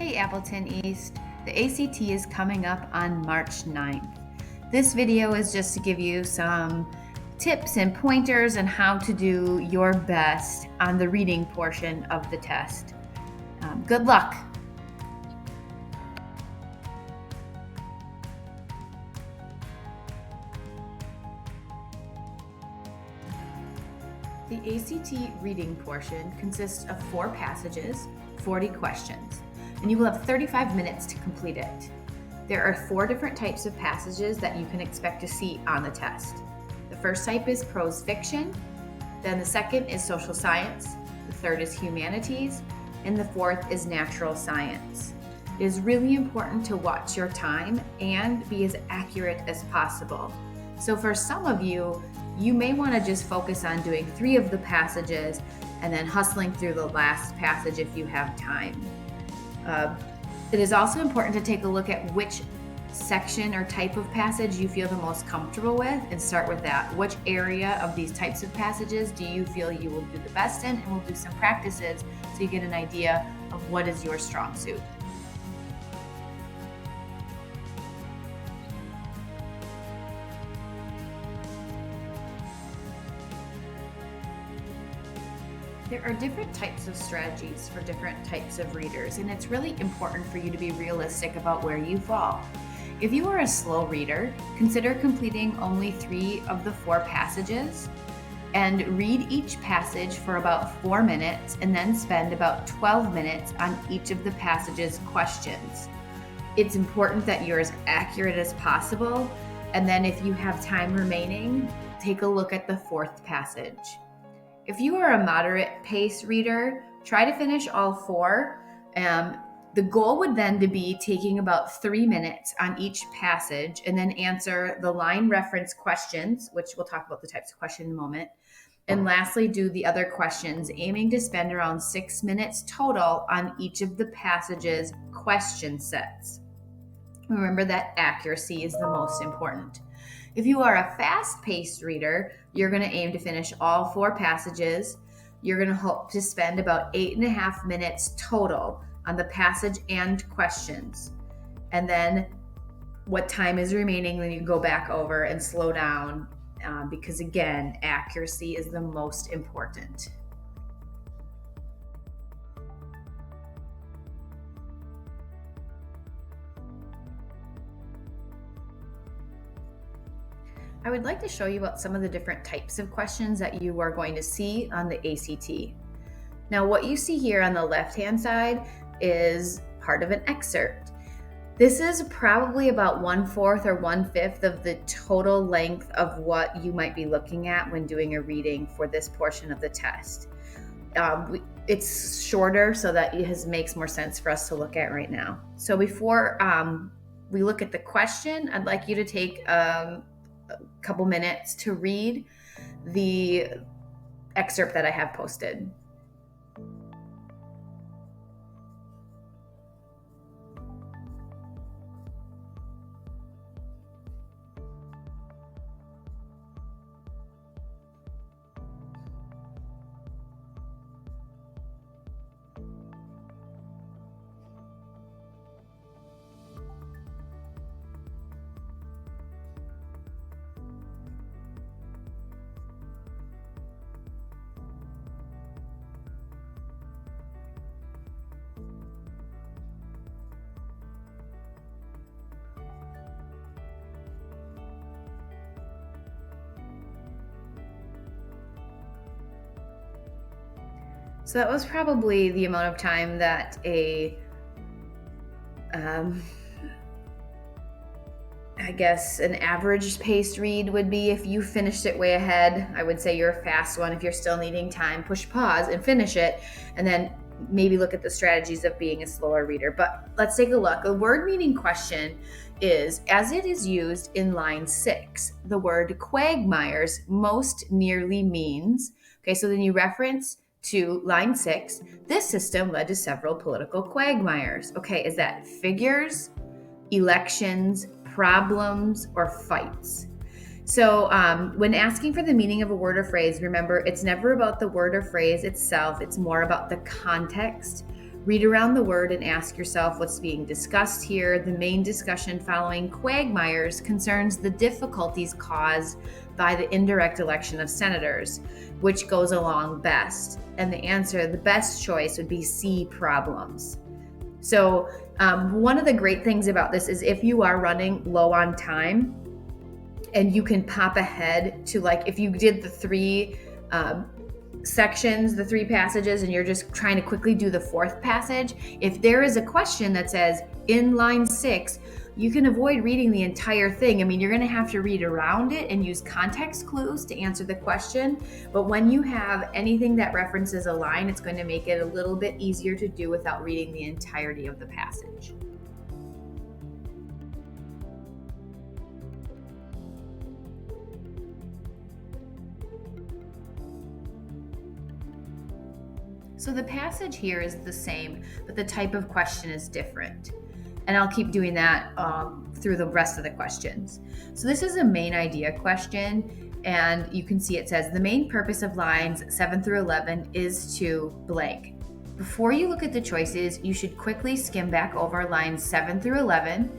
Hey Appleton East, the ACT is coming up on March 9th. This video is just to give you some tips and pointers on how to do your best on the reading portion of the test. Good luck! The ACT reading portion consists of 4 passages, 40 questions, and you will have 35 minutes to complete it. There are 4 different types of passages that you can expect to see on the test. The first type is prose fiction, then the second is social science, the third is humanities, and the fourth is natural science. It is really important to watch your time and be as accurate as possible. So for some of you, you may want to just focus on doing 3 of the passages and then hustling through the last passage if you have time. It is also important to take a look at which section or type of passage you feel the most comfortable with and start with that. Which area of these types of passages do you feel you will do the best in? And we'll do some practices so you get an idea of what is your strong suit. There are different types of strategies for different types of readers, and it's really important for you to be realistic about where you fall. If you are a slow reader, consider completing only 3 of the 4 passages and read each passage for about 4 minutes and then spend about 12 minutes on each of the passage's questions. It's important that you're as accurate as possible, and then if you have time remaining, take a look at the 4th passage. If you are a moderate pace reader, try to finish all 4. The goal would then to be taking about 3 minutes on each passage and then answer the line reference questions, which we'll talk about the types of questions in a moment. And lastly, do the other questions, aiming to spend around 6 minutes total on each of the passage's question sets. Remember that accuracy is the most important. If you are a fast-paced reader, you're going to aim to finish all 4 passages. You're going to hope to spend about 8.5 minutes total on the passage and questions. And then what time is remaining, then you go back over and slow down because, again, accuracy is the most important. I would like to show you about some of the different types of questions that you are going to see on the ACT. Now, what you see here on the left-hand side is part of an excerpt. This is probably about 1/4 or 1/5 of the total length of what you might be looking at when doing a reading for this portion of the test. It's shorter so that it makes more sense for us to look at right now. So before we look at the question, I'd like you to take a couple minutes to read the excerpt that I have posted. So that was probably the amount of time that an average paced read would be. If you finished it way ahead, I would say you're a fast one. If you're still needing time, push pause and finish it, and then maybe look at the strategies of being a slower reader. But let's take a look. A word meaning question is, as it is used in line 6, the word quagmires most nearly means, okay, so then you reference to line 6, this system led to several political quagmires. Okay, is that figures, elections, problems, or fights? So when asking for the meaning of a word or phrase, remember, it's never about the word or phrase itself. It's more about the context Read around the word and ask yourself what's being discussed here. The main discussion following quagmires concerns the difficulties caused by the indirect election of senators, which goes along best. And the answer, the best choice would be C, problems. So one of the great things about this is if you are running low on time and you can pop ahead to, like, if you did the three sections, the three passages, and you're just trying to quickly do the fourth passage, if there is a question that says in line 6, you can avoid reading the entire thing. I mean, you're going to have to read around it and use context clues to answer the question. But when you have anything that references a line, it's going to make it a little bit easier to do without reading the entirety of the passage. So the passage here is the same, but the type of question is different. And I'll keep doing that through the rest of the questions. So this is a main idea question, and you can see it says, the main purpose of lines 7 through 11 is to blank. Before you look at the choices, you should quickly skim back over lines 7 through 11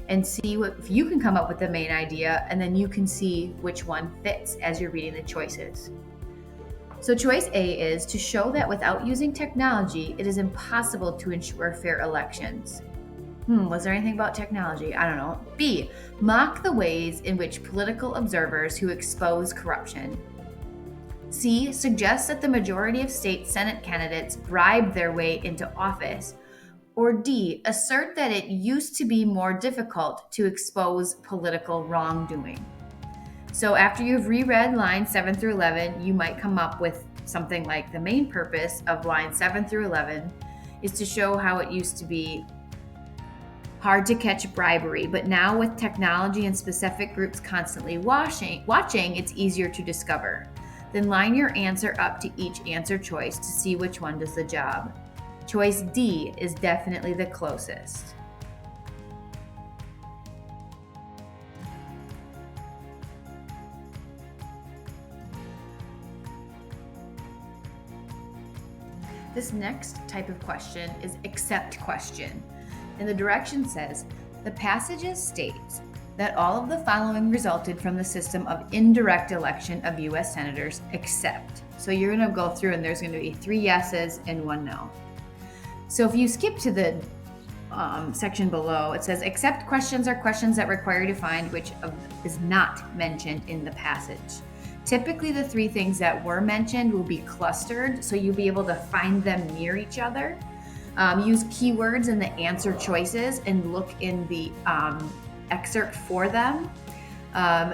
and see if you can come up with the main idea, and then you can see which one fits as you're reading the choices. So choice A is to show that without using technology, it is impossible to ensure fair elections. Was there anything about technology? I don't know. B, mock the ways in which political observers who expose corruption. C, suggests that the majority of state Senate candidates bribe their way into office. Or D, assert that it used to be more difficult to expose political wrongdoing. So after you've reread lines 7 through 11, you might come up with something like the main purpose of lines 7 through 11 is to show how it used to be hard to catch bribery, but now with technology and specific groups constantly watching, it's easier to discover. Then line your answer up to each answer choice to see which one does the job. Choice D is definitely the closest. This next type of question is accept question. And the direction says, the passages states that all of the following resulted from the system of indirect election of U.S. senators except. So you're going to go through and there's going to be 3 yeses and 1 no. So if you skip to the section below, it says except questions are questions that require you to find which is not mentioned in the passage. Typically, the 3 things that were mentioned will be clustered, so you'll be able to find them near each other. Use keywords in the answer choices and look in the excerpt for them.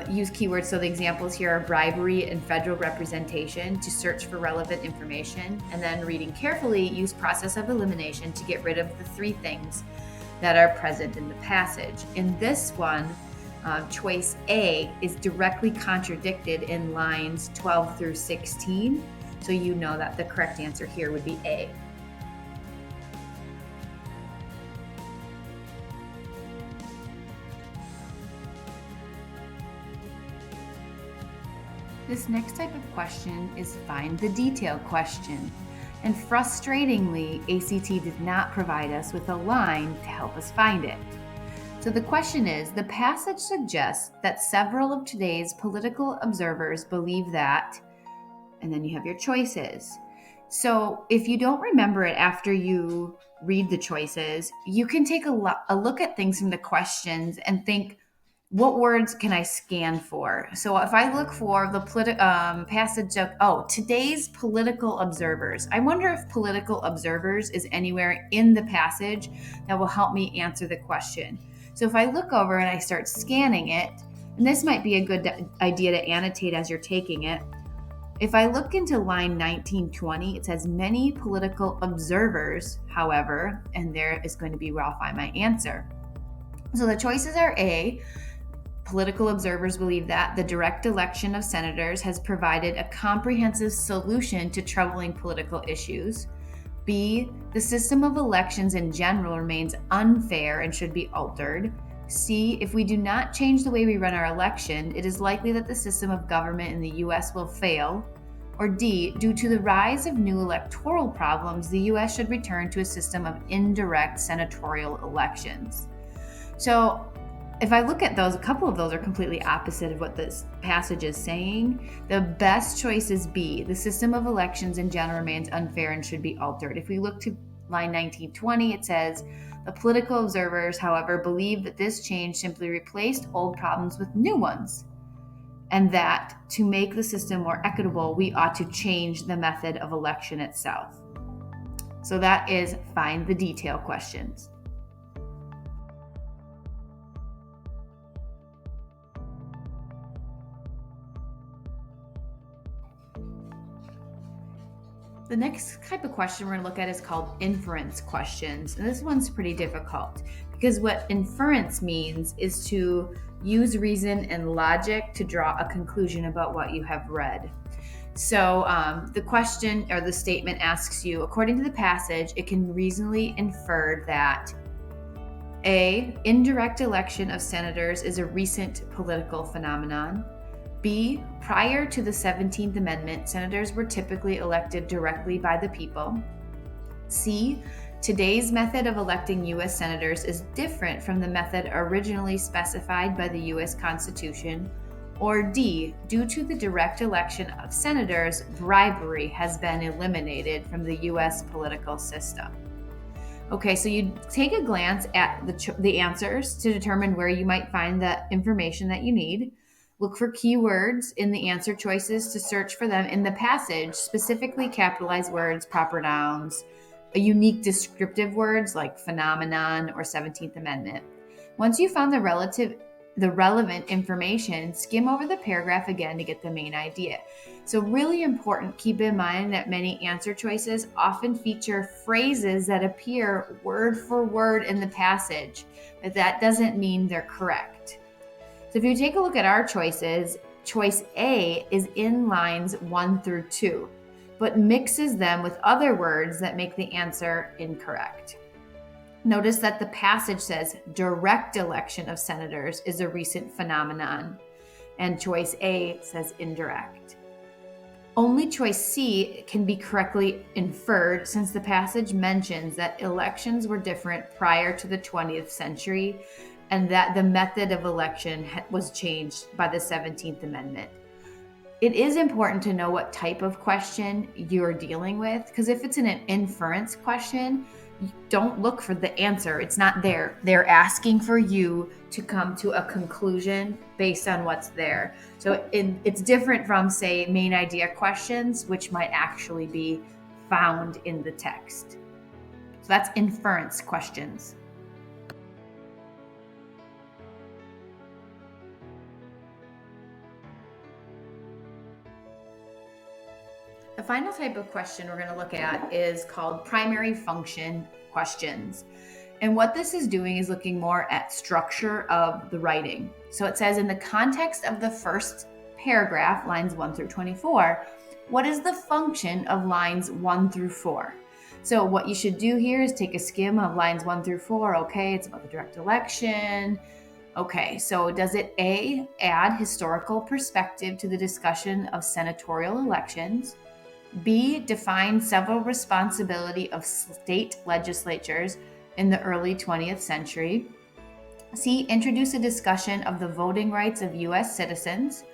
Use keywords, so the examples here are bribery and federal representation to search for relevant information. And then reading carefully, use process of elimination to get rid of the 3 things that are present in the passage. In this one, choice A is directly contradicted in lines 12 through 16, so you know that the correct answer here would be A. This next type of question is find the detail question. And frustratingly, ACT did not provide us with a line to help us find it. So the question is, the passage suggests that several of today's political observers believe that, and then you have your choices. So if you don't remember it after you read the choices, you can take a look at things from the questions and think, what words can I scan for? So if I look for the passage of, today's political observers, I wonder if political observers is anywhere in the passage that will help me answer the question. So if I look over and I start scanning it, and this might be a good idea to annotate as you're taking it. If I look into line 1920, it says many political observers, however, and there is going to be where I'll find my answer. So the choices are A, political observers believe that the direct election of senators has provided a comprehensive solution to troubling political issues. B, the system of elections in general remains unfair and should be altered. C, if we do not change the way we run our election, it is likely that the system of government in the U.S. will fail. Or D, due to the rise of new electoral problems, the U.S. should return to a system of indirect senatorial elections. So if I look at those, a couple of those are completely opposite of what this passage is saying. The best choice is B. The system of elections in general remains unfair and should be altered. If we look to line 1920, it says, the political observers, however, believe that this change simply replaced old problems with new ones, and that to make the system more equitable, we ought to change the method of election itself. So that is find the detail questions. The next type of question we're going to look at is called inference questions. And this one's pretty difficult because what inference means is to use reason and logic to draw a conclusion about what you have read. So the question or the statement asks you, according to the passage, it can reasonably infer that A, indirect election of senators is a recent political phenomenon. B, prior to the 17th Amendment, senators were typically elected directly by the people. C, today's method of electing U.S. senators is different from the method originally specified by the U.S. Constitution. Or D, due to the direct election of senators, bribery has been eliminated from the U.S. political system. Okay, so you take a glance at the answers to determine where you might find the information that you need. Look for keywords in the answer choices to search for them in the passage, specifically capitalized words, proper nouns, unique descriptive words like phenomenon or 17th Amendment. Once you found the relevant information, skim over the paragraph again to get the main idea. So really important, keep in mind that many answer choices often feature phrases that appear word for word in the passage, but that doesn't mean they're correct. So if you take a look at our choices, choice A is in lines 1 through 2, but mixes them with other words that make the answer incorrect. Notice that the passage says direct election of senators is a recent phenomenon, and choice A says indirect. Only choice C can be correctly inferred since the passage mentions that elections were different prior to the 20th century and that the method of election was changed by the 17th Amendment. It is important to know what type of question you're dealing with, because if it's an inference question, don't look for the answer. It's not there. They're asking for you to come to a conclusion based on what's there. So it's different from, say, main idea questions, which might actually be found in the text. So that's inference questions. The final type of question we're going to look at is called primary function questions. And what this is doing is looking more at structure of the writing. So it says, in the context of the first paragraph, lines 1 through 24, what is the function of lines 1 through 4? So what you should do here is take a skim of lines 1 through 4. Okay, it's about the direct election. Okay, so does it A, add historical perspective to the discussion of senatorial elections? B, define several responsibility of state legislatures in the early 20th century. C, introduce a discussion of the voting rights of U.S. citizens.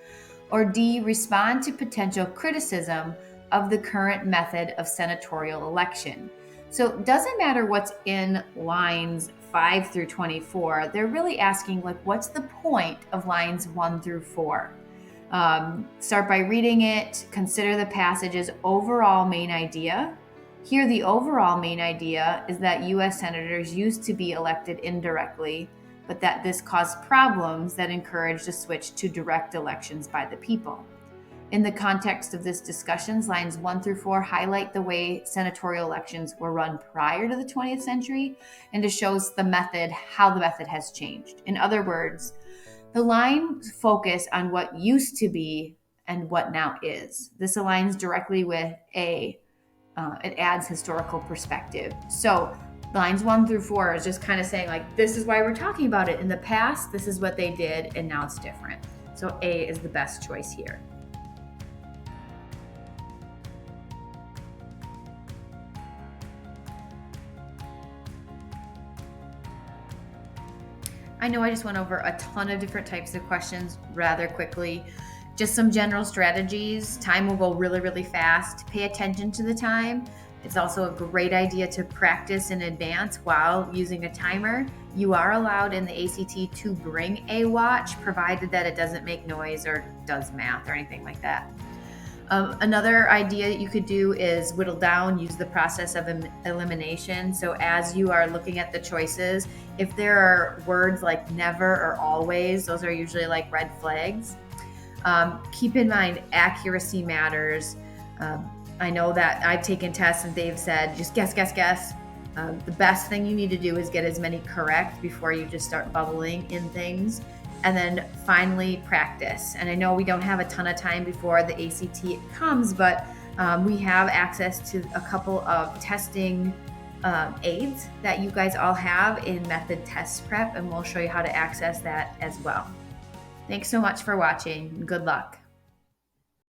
Or D, respond to potential criticism of the current method of senatorial election. So it doesn't matter what's in lines 5 through 24. They're really asking, like, what's the point of lines 1 through 4? Start by reading it, consider the passage's overall main idea. Here, the overall main idea is that U.S. senators used to be elected indirectly, but that this caused problems that encouraged a switch to direct elections by the people. In the context of this discussion, lines 1 through 4 highlight the way senatorial elections were run prior to the 20th century, and it shows the method, how the method has changed. In other words, the lines focus on what used to be and what now is. This aligns directly with A. It adds historical perspective. So lines 1 through 4 is just kind of saying, like, this is why we're talking about it. In the past, this is what they did, and now it's different. So A is the best choice here. I know I just went over a ton of different types of questions rather quickly. Just some general strategies. Time will go really, really fast. Pay attention to the time. It's also a great idea to practice in advance while using a timer. You are allowed in the ACT to bring a watch, provided that it doesn't make noise or does math or anything like that. Another idea you could do is whittle down, use the process of elimination. So as you are looking at the choices, if there are words like never or always, those are usually like red flags. Keep in mind, accuracy matters. I know that I've taken tests and they've said, just guess, guess, guess. The best thing you need to do is get as many correct before you just start bubbling in things. And then finally, practice. And I know we don't have a ton of time before the ACT comes, but we have access to a couple of testing aids that you guys all have in Method Test Prep, and we'll show you how to access that as well. Thanks so much for watching. Good luck.